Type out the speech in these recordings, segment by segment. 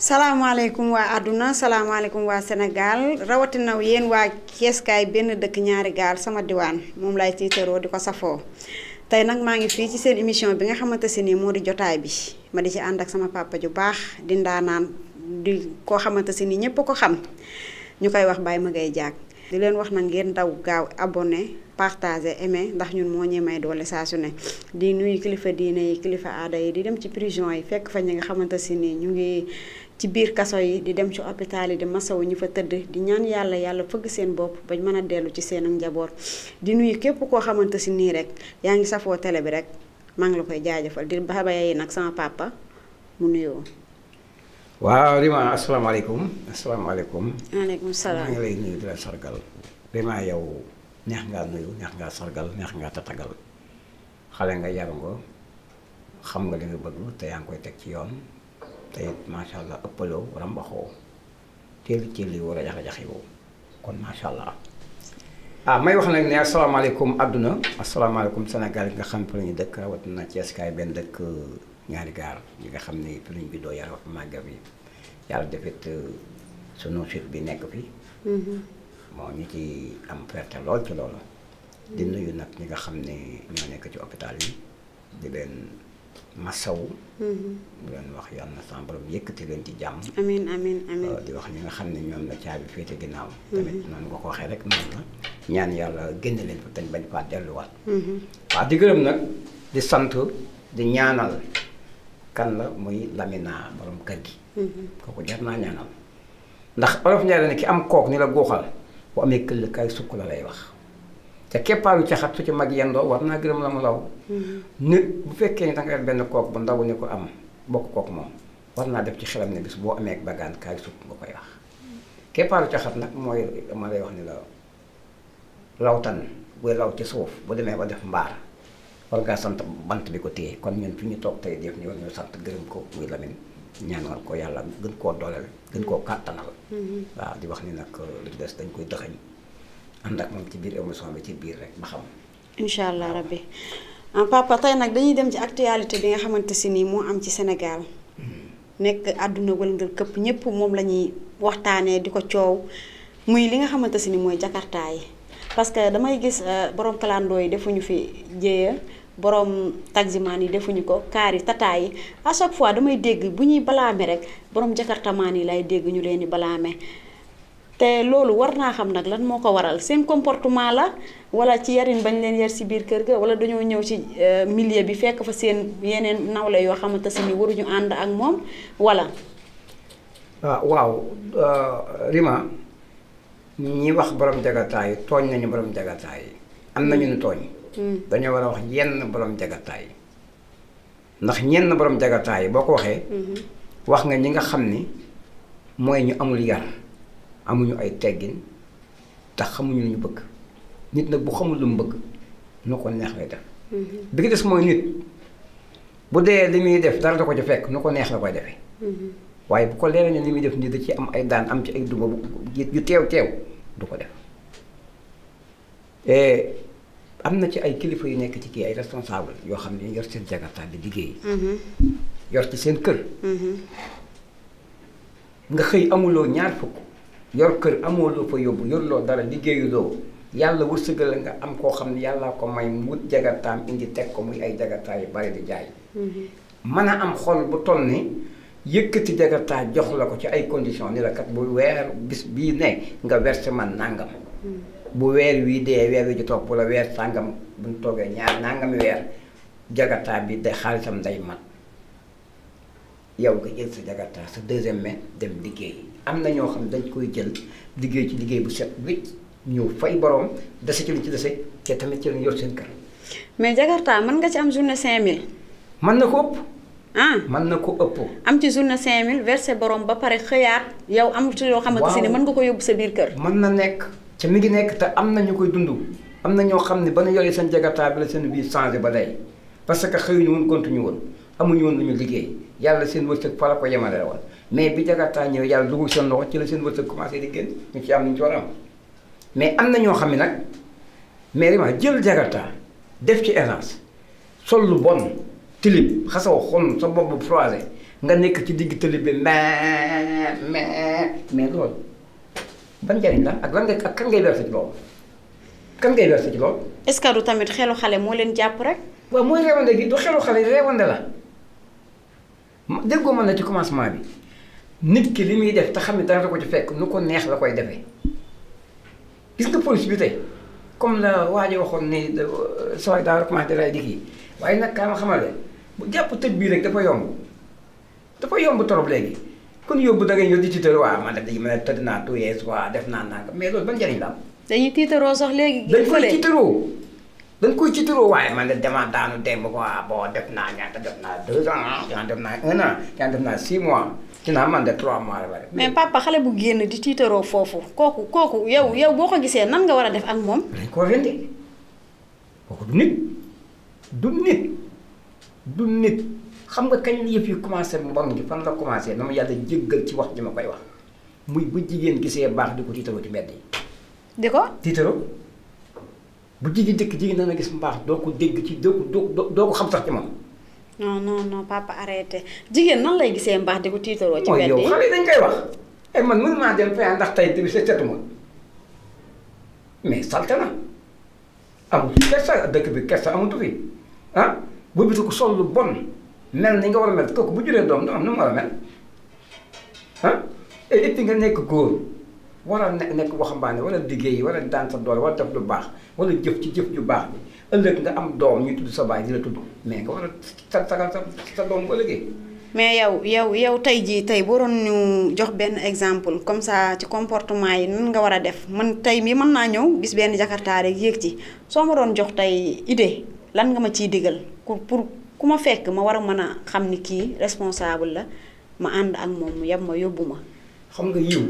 salaamaaleykum waa àdduna salaamaaleykum waa Sénégal rawatina yéen waa Ceeskaay benn dëkk ñaari gaal sama diwaan moom lay tiitaroo di ko safoo tey nag maa ngi fii ci seen émission bi nga xamante si nii moo di jotaay bi ma di ci ànd ak sama papa ju baax di ndaanaan di koo xamante si nii ñépp ko xam ñu koy wax Baye Magueye Diack di leen wax nag ngeen daw gaaw abonné partager aimer ndax ñun moo ñuy may doole saa su ne di nuyu kilifa diine yi kilifa aada yi di dem ci prison yi fekk fa ñi nga xamante si nii ñu ngi ci biir kaso yi di dem ci hôpital yi di masawu ñu fa tëdd di ñaan yàlla fëgg seen bopp bañ mën a dellu ci seen ak njaboot di nuyu képp koo xamante si nii rek yaa ngi safoo télé bi rek maa ngi la koy jaajëfal di babaye nag sama papa mu nuyoo. waaw Rima asalaamaaleykum. maaleykum salaam. maa ngi lay nuyu di la sargal. Rima yow neex ngaa nuyu neex ngaa sargal neex ngaa tatagal xale nga yaru nga xam nga li nga bëgg te yaa ngi koy teg ci yoon. te it macha allah ëppaloo rambaxoo teel war a jaxe-jaxe woo kon macha allah may wax nag ne asalaamaaleykum àdduna asalaamaaleykum Sénégal yi nga xam fi la ñu dëkk rawatina Ceeskaay benn dëkk ñaari gaar yi nga xam ne fi lañu juddoo yar màgga bi yàlla defit sunu site bi nekk fi moo ñu ci am fierté lool ci loolu di nuyu nag ñi nga xam ne ñoo nekk ci hôpital yi di leen masawu bu leen wax yàlla na sama borom yëkkati leen ci jàmm amiin amiin amiin di wax ñi nga xam ne ñoom la caabi féete ginnaaw tamit noonu nga ko waxee rek noonu la ñaan yàlla génne leen fa tañ bañ faa delluwaat waaw di gërëm nag di sant di ñaanal kan la muy Lamina borom kër gi kooku jar naa ñaanal ndax olof Njaay la ne ki am kook ni la góoxal bu amee këll kay sukk la lay wax te keppaaru caxat su ci mag yendoo war naa gërëm la mu law nit bu fekkee ni danga benn kook bu ndaw ni ko am bokk kook moom war naa def ci xelam ne bis boo amee bagaan kaay sukk nga koy wax keppaaru caxat nag mooy ma lay wax ni la lawtan buy law ci suuf bu demee ba def mbaar war ngaa sant bant bi ko téye kon ñun fi ñu toog tey def ni war ñu sant gërëm ko muy Lamine ñaanal ko yàlla gën koo dooleel gën koo kàttanal waaw di wax ni nag lu ci des dañ koy dëxañ ànd ak moom ci biir émission bi ci biir rek ba xam. incha allah rabbi papa tey nag dañuy dem ci actualité bi nga xamante si nii moo am ci Sénégal nekk àdduna wëlngal këpp ñëpp moom la ñuy waxtaanee di ko coow muy li nga xamante si ni mooy Jakarta yi parce que damay gis borom kalandoo yi defuñu fi jéeya borom taximaan yi defuñu ko kaar yi tata yi à chaque fois damay dégg bu ñuy balaame rek borom jakartamaan yi lay dégg ñu leen di balaame. te loolu war naa xam nag lan moo ko waral seen comportement la wala ci yarin bañ leen yar si biir kër ga wala dañoo ñëw ci milieu bi fekk fa seen yeneen nawle yoo xamante si ni waruñu ànd ak moom wala. waaw Rima ñi wax borom jagataay yi tooñ nañu borom jagataay yi am nañu nu tooñ. dañoo war a wax yenn borom jagataay yi ndax ñenn borom jagataay yi boo ko waxee. wax nga ñi nga xam ni mooy ñu amul yar. amuñu ay teggin tax xamuñu lu ñu bëgg nit nag bu xamul lu mu bëgg nu ko neex lay def bi ki des mooy nit bu dee li muy def dara da ko ci fekk nu ko neex la koy defee waaye bu ko leeree ne li muy def nii da ci am ay daan am ci ay duma yu teew du ko def am na ci ay kilifa yu nekk ci kii ay responsable yoo xam ne yor seen jakarta bi liggéey yor ci seen kër nga xëy amuloo ñaar fukk yor kër amoo loo fa yóbbu yor loo dara liggéeyuloo yàlla wërsëgal nga am koo xam ne yàllaa ko may mu wut jagartaam indi teg ko muy ay jagartaa yu bari di jaay mën a am xol bu toll ni yëkkati jagartaa jox la ko ci ay conditions ni la kat bu weer bis bii ne nga verse man nangam bu weer wii dee weer wi ji toog bu la weer sàngam buñ toogee ñaar nangami weer jagartaa bi day xaalisam day mat yow nga jël sa jagartaa sa deuxième mai dem liggéey am na ñoo xam dañ koy jël liggéey ci liggéey bu set wicc ñëw fay borom dese ci lu ci dese te tamit ci lañ yor seen kër. mais Jakarta mën nga ci am journée 5000. mën na ko ëpp. mën na ko ëpp. am ci journée 5000 versé borom ba pare xëyaat yow amul ci yoo xamante si ne mën nga ko yóbbu sa biir kër. mën na nekk ca mi ngi nekk te am na ñu koy dund am na ñoo xam ne ba ñu yoree seen Jakarta bi la seen biir changé ba day parce que xëyuñu woon continué woon amuñu woon lu ñu liggéey yàlla seen wërsëg fa la ko yemale woon mais bi Jakarta ñëw yàlla dugul seen loxo ci la seen wërsëg commencé di génn ñu ci am ñu ci war a am mais am na ñoo xam ne nag mais vraiment jël Jakarta def ci essence sol lu bon tilib xasaw xon sa bopp bu froissé nga nekk ci digg tëli bi mais loolu ban njariñ la ak lan nga ak kan ngay versé ci loolu kan ngay versé ci loolu. est-ce que du tamit xelu xale moo leen jàpp rek. waaw mooy réewande gi du xelu xale réewande la déggoo mën na ci commencement bi nit ki li muy def te xam ne dara ko ci fekk nu ko neex la koy defee gis nga police bi tey comme la waa ji waxoon ni sooy daa recommandé lay digg yi waaye nag kaa ma xamal leen bu jàpp tëj bii rek dafa yomb trop léegi kon yóbbu da ngay ñëw di tiitaroo waaw man de ma ne tëdd naa 2 years waa def naa nanga mais loolu ban njëriñ la am. dañuy tiitaroo sax léegi. dañ koy tiitaroo waaye man de dama daanu démb quoi bon def naa ñaata def naa 2 ans ñaata def naa 1 an ñaata def naa 6 mois dinaa man de 3 mois la bari. mais papa xale bu génn di tiitaroo foofu kooku yow boo ko gisee nan nga war a def ak moom. dañ koo rendi kooku du nit xam nga kañ yëf yi commencé mbon gi fan la commencé dama yàlla jéggal ci wax ji ma koy wax muy bu jigéen gisee baax di ko tiitaroo ci mbedd yi. di ko tiitaroo bu jigéen dana gis mbaax doo ko dégg ci doo ko xam sax ci moom. non papa arrêté jigéen nan lay gisee mbaax di ko tiitaroo ci mbedd yi. yow xale yi dañ koy wax ay man mën maa dem fee ndax tey bi setuma mais salte na amul kersa dëkk bi kersa amatu fi ah bu bitu ko sol lu bon mel ni nga war a mel kooku bu juree doom am na mu war a mel ah et puis nga nekk góor war a nekk waxambaane wala liggéey wala daan sa doole wala def lu baax wala jëf ci jëf ju baax bi ëllëg nga am doom ñu tudd sa baay di la tudd mais nga war a sagal sa doom ba liggéey. mais yow tey boo doon ñu jox benn exemple comme ça ci comportement yi nan nga war a def man tey mii mën naa ñëw gis benn jakarta rek yéeg ci soo ma doon jox tey idée lan nga ma ciy digal pour ku ma fekk ma war a mën a xam ni kii responsable la ma ànd ak moom mu yeb ma yóbbu ma. xam nga yiw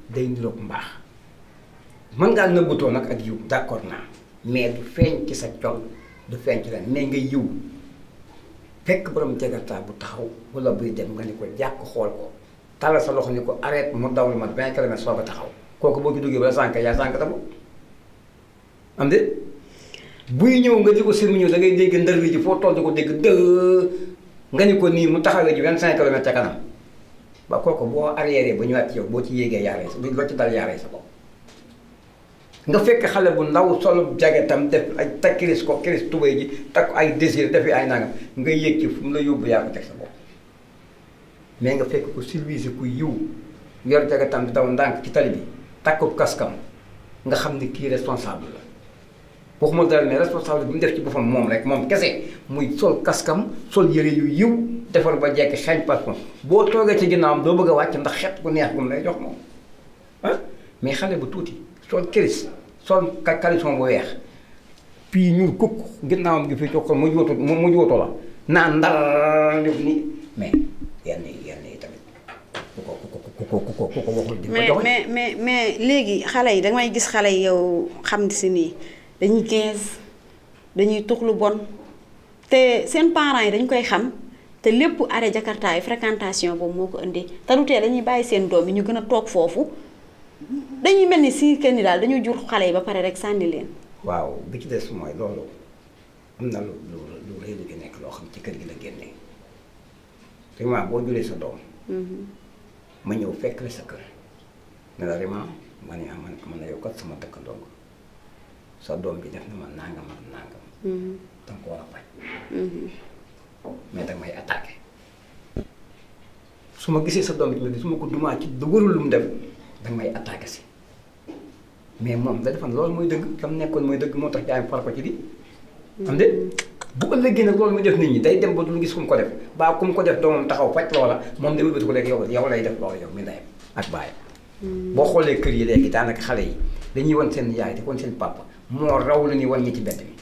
day niroog mbaax mën ngaa nëbbatoo nag ak yiw d'accord naa mais du feeñ ci sa col du feeñ ci leen mais nga yiw fekk borom jakarta bu taxaw wala buy dem nga ni ko jàkk xool ko talal sa loxo ni ko arrête mu daw lu mat 20 kilomètres soo ko taxaw kooku boo ci duggee bala sànq yaa sànq tabo am de buy ñëw nga di ko sirmu ñëw da ngay dégg ndër wi ji foo toll di ko dégg nga ni ko nii mu taxawee ji 25 kilomètres ca kanam ba kooku boo arrière ba ñëwaat ci yow boo ci yéegee yaaree sa loo ci dal yaaree sa bopp nga fekk xale bu ndaw solo jagetam def ay takk kiris ko kiris tubéy ji takk ay désir defi ay nangam nga yéeg ci fu mu la yóbbu yaa ko teg sa bopp mais nga fekk ko service ku yiw yor jagetam di daw ndànk ci tali bi takku kaskam nga xam ni kii responsable la waxuma dara mais responsable bi mu def ci boppam moom rek moom kese muy sol kaskam sol yëre yu yiw defar ba jekk xeeñ parfum boo toogee ci ginnaawam doo bëgg a wàcc ndax xet bu neex bu mu lay jox moom ah mais xale bu tuuti sol kiris sol caleçon bu weex puis ñuul kukk ginnaawam gi fi jox ko mu jooto la naan ndar ni mais yenn yi tamit ku ko waxul di ko joxe mais léegi xale yi damay gis xale yi yow xam si nii dañuy 15 dañuy tux lu bon te seen parents yi dañ koy xam te lépp arrêt jakarta yi fréquentation boobu moo ko indi te du tee dañuy bàyyi seen doom yi ñu gën a toog foofu dañuy mel ni si kenn daal dañu jur xale yi ba pare rek sànni leen. waaw bi ci des mooy loolu am na lu rëy lu nekk loo xam ci kër gi la génnee vraiment boo juree sa doom. ma ñëw fekk la sa kër ne la vraiment ma ne man na yow kat sama dëkkandoo sa doom bi def na ma nangam ak nangam. danga ko war a faj. mais danga may attaqué su ma gisee sa doom bi su ma ko dumaa ci dëgërul lu mu def danga may attaqué si mais moom da defan loolu mooy dëgg lam nekkoon mooy dëgg moo tax jaay far ko ci di am de bu ëllëgee nag loolu muy def nit ñi day dem ba du gis ku mu ko def baa ku mu ko def doomam taxaw faj loola moom day wëlbati ko léegi yow lay def loolu yow mi ndeyam ak baayam. boo xoolee kër yi léegi daanaka xale yi dañuy wan seen yaay di wan seen papa moo raw la ñuy wan ñi ci bett mi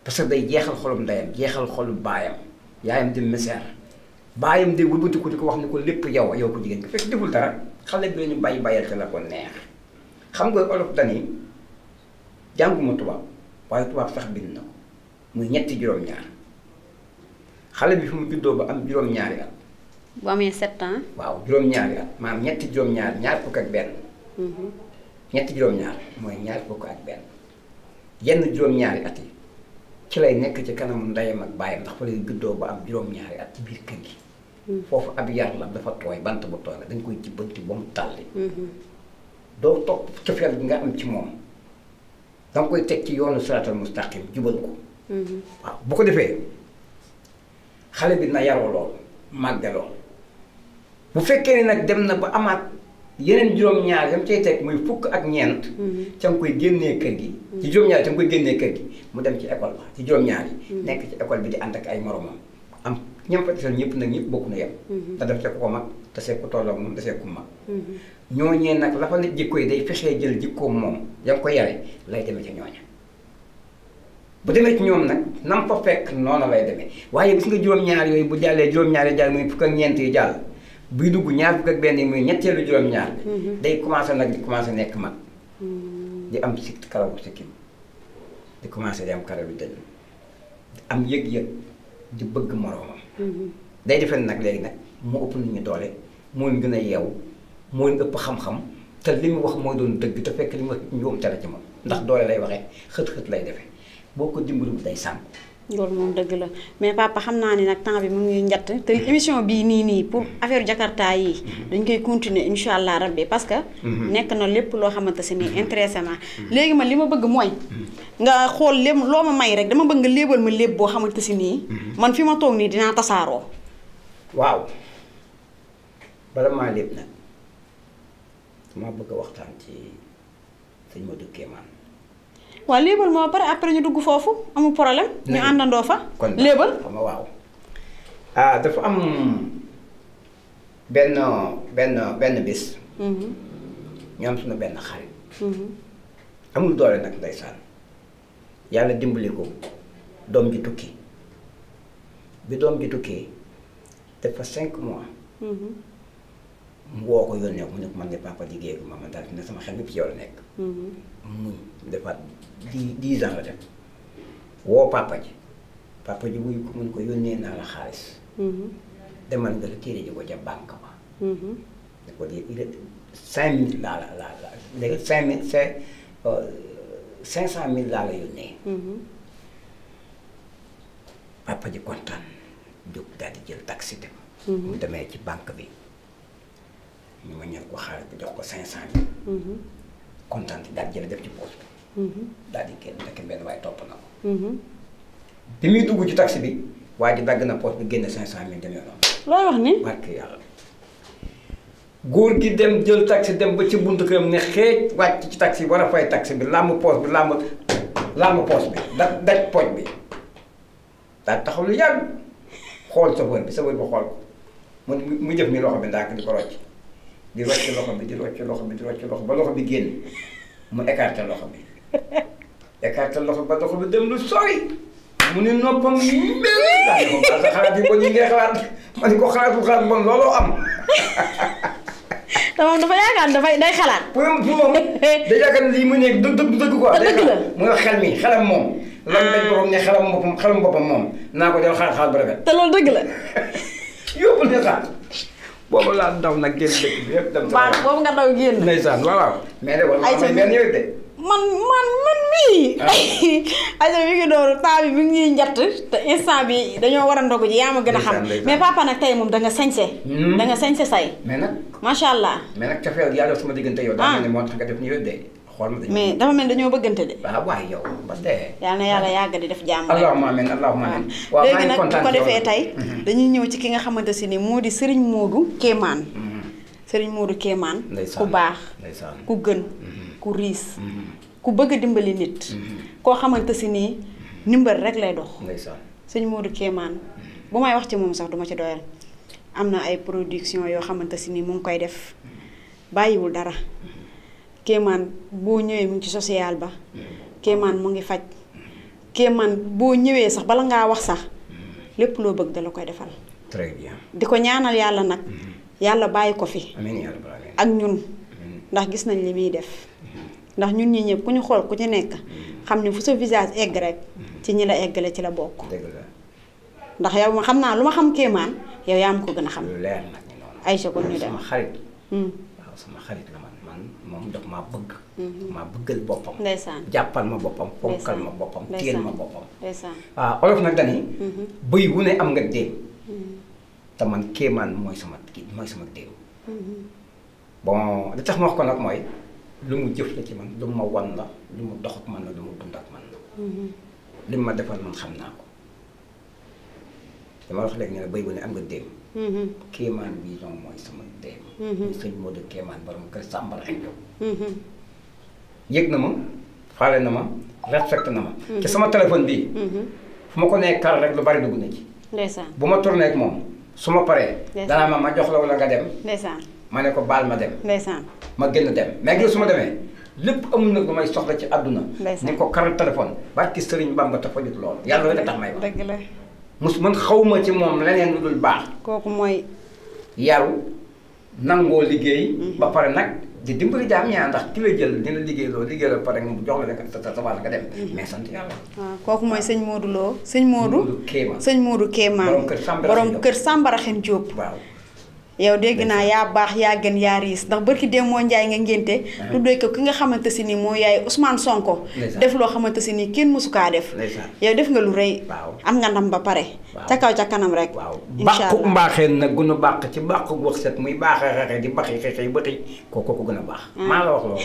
parce que day jeexal xolum ndeyam jeexal xolum baayam yaayam di misère baayam di wëlbati ko di ko wax ni ko lépp yow ko jigéen ko fekk deful dara xale bi lañu bàyyal te la ko neex xam nga olof dani jànguma tubaab waaye tubaab sax bind na ko muy ñetti juróom-ñaar xale bi fi mu juddoo ba am juróom-ñaari at. bu amee 7 ans. waaw juróom-ñaari at maanaam ñetti juróom-ñaar ñaar fukk ak benn. ñetti juróom-ñaar mooy ñaar fukk ak benn yenn juróom-ñaari at yi ci lay nekk ci kanamu ndeyam ak baayam ndax fa lay juddoo ba am juróom-ñaari at ci biir kër gi. foofu ab yar la dafa tooy bant bu tooy la dañ koy jubbanti ba mu tàlli. doo topp cofeel bi nga am ci moom danga koy teg ci yoonu siraatal mustaqim jubal ko. waaw bu ko defee xale bi na yaroo lool màgge lool bu fekkee ni nag dem na ba amaat yeneen juróom-ñaar yam cay teg muy fukk ak ñeent. ca nga koy génnee kër gi. ci juróom-ñaar ca nga koy génnee kër gi mu dem ci école ba ci juróom-ñaar yi. nekk ci école bi di ànd ak ay moromam am ñam fa desal ñëpp nag ñëpp bokk na yem. te def ca ko mag te see ko tolloog moom desee ku mag. ñooñee nag la fa nit jikko yi day fexee jël jikkoom moom ya nga ko yare lay demee ca ñooña bu demee ci ñoom nag nam fa fekk noonu lay demee waaye gis nga juróom-ñaar yooyu bu jàllee juróom-ñaar yi jàll muy fukk ak ñeent yi jàll buy dugg ñaar fukk ak benn yi muy ñetteelu juróom-ñaar bi day commencé nag di commencé nekk mag di am si karawu sikkim di commencé di am karawu dënn di am yëg-yëg di bëgg moroomam day defe nag léegi nag moo ëpp nit ñi doole moo leen gën a yeewu moo leen ëpp xam-xam te li mu wax mooy doon dëgg te fekk li mu wax njuum tere ci moom ndax doole lay waxee xët-xët lay defee boo ko dimbalu day sànq. loolu moom dëgg la mais papa xam naa ni nag temps bi mu ngi njatt te émission bii nii pour affaire Jakarta yi dañ koy continuer incha allah rabbi parce que. nekk na lépp loo xamante si ni intéressant léegi man li ma bëgg mooy. nga xool lépp loo ma may rek dama bëgg nga léebal ma lépp boo xamante si nii. man fi ma toog nii dinaa tasaaroo. waaw bala maa lépp nag dama bëgg a waxtaan ci sëñ Modou Kémane. waaw léebal moo pare après ñu dugg foofu amul problème. ñu àndandoo fa. kon léebal xam nga waaw. dafa am benn bis. ñu am suñu benn xarit. amul doole nag ndeysaan yàlla dimbali ko doom ji tukki bi doom ji tukkee def fa 5 mois. mu woo ko yónnee mu ne ko man de papa liggéey ko ma daal fi ne sama xel yëpp ci yow la nekk. muñ defaat 10 ans la def woo papa ji wuyu ko mun ko yónnee naa la xaalis. demal nga la téere ji ko ca banque ba. da ko di 5000 laa la léegi 5000 c'est 500000 laa la yónnee. papa ji kontaan jóg daal di jël taxi dem. mu demee ci banque bi. ñu ma ñëw ko xaalis bi jox ko 500000. kontaan daal jël def ci poos bi. daal di génn nekk benn waaye topp na ko. bi muy dugg ci taxi bi waa ji dagg na poos bi génne 500000 demee noonu. looy wax ni. barke yàlla góor gi dem jël taxi dem ba ci buntu këram ne xeej wàcc ci taxi war a fay taxi bi làmb poos bi làmb poos bi daj pooj bi daal taxaw lu yàgg xool chauffeur bi xool ko mu jëf ni loxo bi ndànk di ko rocc. di rocc loxo bi di rocc loxo bi di rocc loxo ba loxo bi génn mu écarté loxo bi ba loxo bi dem lu sori mu ne noppam yi mel daal di ko baal sa xalaat yi bon yi ngay xalaat ma ni ko xalaat bon looloo am. te moom dafa yaakaar day xalaat. pour moom day yaakaar lii mu nekk dëgg quoi. dëgg la mu nga xel mi xelam moom. lan lañ boppam ne xelam boppam moom naa ko jël xalaat ba rafet. te loolu dëgg la. yóbbu ne sax. boobu laa daw nag génn dëkk bi yëpp dem. waaw boobu nga daw génn. ndeysaan waaw. mais de wala may benn yooyu de. man mii. ayca mi ngi doon temps bi mi ngi ñuy njatt te instant bi dañoo war a ndogu ji yaa ma gën a xam. mais papa nag tey moom da nga sañse. da nga sañse say. mais nag. macha allah. mais nag café yàlla sama diggante yow. daa mel ni moo tax nga def ni yooyu de. xool ma mais dafa mel dañoo bëggante de. waaw waay yow ba dee. yal na yàlla yàgg di def jàmm rek. allahumma amiin allahumma amiin. waaw léegi nag bu ko defee tey. dañuy ñëw ci ki nga xamante si ni moo di Serigne Modou Kémane. Serigne Modou Kémane. ku baax ku gën ku riis. ku bëgg a dimbali nit. koo xamante si nii ndimbal rek lay dox. Serigne Modou Kémane bu may wax ci moom sax duma ci doyal. am na ay production yoo xamante si nii mu ngi koy def bàyyiwul dara. Kémane boo ñëwee mu ngi ci social ba. Kémane mu ngi faj. Kémane boo ñëwee sax bala ngaa wax sax lépp loo bëgg dala koy defal. très bien. di ko ñaanal yàlla nag. yàlla bàyyi ko fi. amiin ak ñun. ndax gis nañ li muy def. ndax ñun ñi ñëpp ku ñu xool ku ci nekk. xam ne fu sa visage egg rek. ci ñi la eggale ci la bokk. dëgg la. ndax yow ma xam naa lu ma xam Kémane yow yaa ma ko gën a xam. lu leer nag noonu. Aïcha kon ñu dem sama xarit. waaw sama xarit la man moom daf maa bëgg. maa bëggal boppam. ndeysaan jàppal ma boppam. fonkal ma boppam téel ma boppam. ndeysaan waaw olof nag dani bëy wu ne am nga déem. te man kéemaan mooy sama déem. bon li tax ma wax ko nag mooy lu mu jëf la ci man lu mu ma wan la lu mu dox ak man la lu mu dund ak man la. li mu ma defal man xam naa ko. dama wax léegi ne la bëy wu ne am nga déem. kéemaan bii donc mooy sama déem. ñu sëñ Modou kéemaan borom kër Sambara ak Diop. yëg na ma faale na ma respecté na ma. ci sama téléphone bii. fu ma ko nee kar rek lu bari dugg na ci. ndeysaan bu ma tourné ak moom su ma paree. danaa ma jox la wala nga dem. ndeysaan ma ne ko baal ma dem. ndeysaan ma génn dem mais gis su ma demee lépp amul nag lu may soxla ci àdduna. ndeysaan ni ko karal téléphone barki Sëriñ Bamba te fajut loolu yàlla rek a tax may wax. dëgg la man xawma ci moom leneen lu dul baax. kooku mooy. yaru nangoo liggéey. ba pare nag di dimbali jaam ñaa ndax ki la jël dina liggéey la pare mu jox la rek sa wàll nga dem. mais sant yàlla. waaw kooku mooy sëñ Modou Lo sëñ Modou. Kéemaan sëñ Modou Kéemaan borom kër Sambara Xen Diop. waaw. yow dégg naa yaa baax yaa gën yaa riis ndax barki dem moo njaay nga ngénte tuddee ko ki nga xamante si ni moo yaay Ousmane Sonko. def loo xamante si ni kenn mësu kaa def. yow def nga lu rëy. am nga ndam ba pare. ca kaw ca kanam rek. incha allah bàqu mbaaxeen nag gën a bàq ci bàqu wax set muy baaxee xeexee di baxi xeexee ba tey kooku ko gën a baax. maa la wax loolu.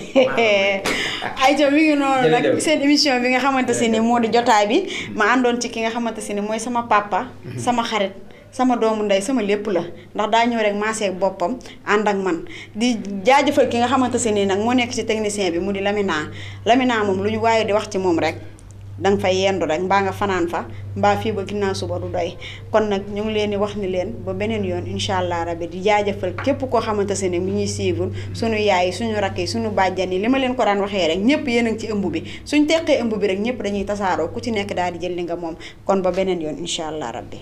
ayca mi ngi noonu nag seen émission bi nga xamante si ni moo di jotaay bi ma àndoon ci ki nga xamante si ni mooy sama papa. sama xarit. sama doomu ndey sama lépp la ndax daa ñëw rek maaseeg boppam ànd ak man di jaajëfal ki nga xamante se nii nag moo nekk ci technicien bi mu di Lamina moom lu ñu waaye di wax ci moom rek danga fay yendu rek mbaa nga fanaan fa mbaa fii ba ginnaaw suba du doy kon nag ñu ngi leen di wax ni leen ba beneen yoon incha allah rabbi di jaajëfal képp koo xamante se ne mi ñuy suivre suñu yaay yi suñu rakk yi suñu bàjjan yi li ma leen ko daan waxee rek ñëpp yéen a ngi ci ëmb bi suñ teqee ëmb bi rek ñëpp dañuy tasaaroo ku ci nekk daal di jël li nga moom kon ba beneen yoon incha allah rabbi.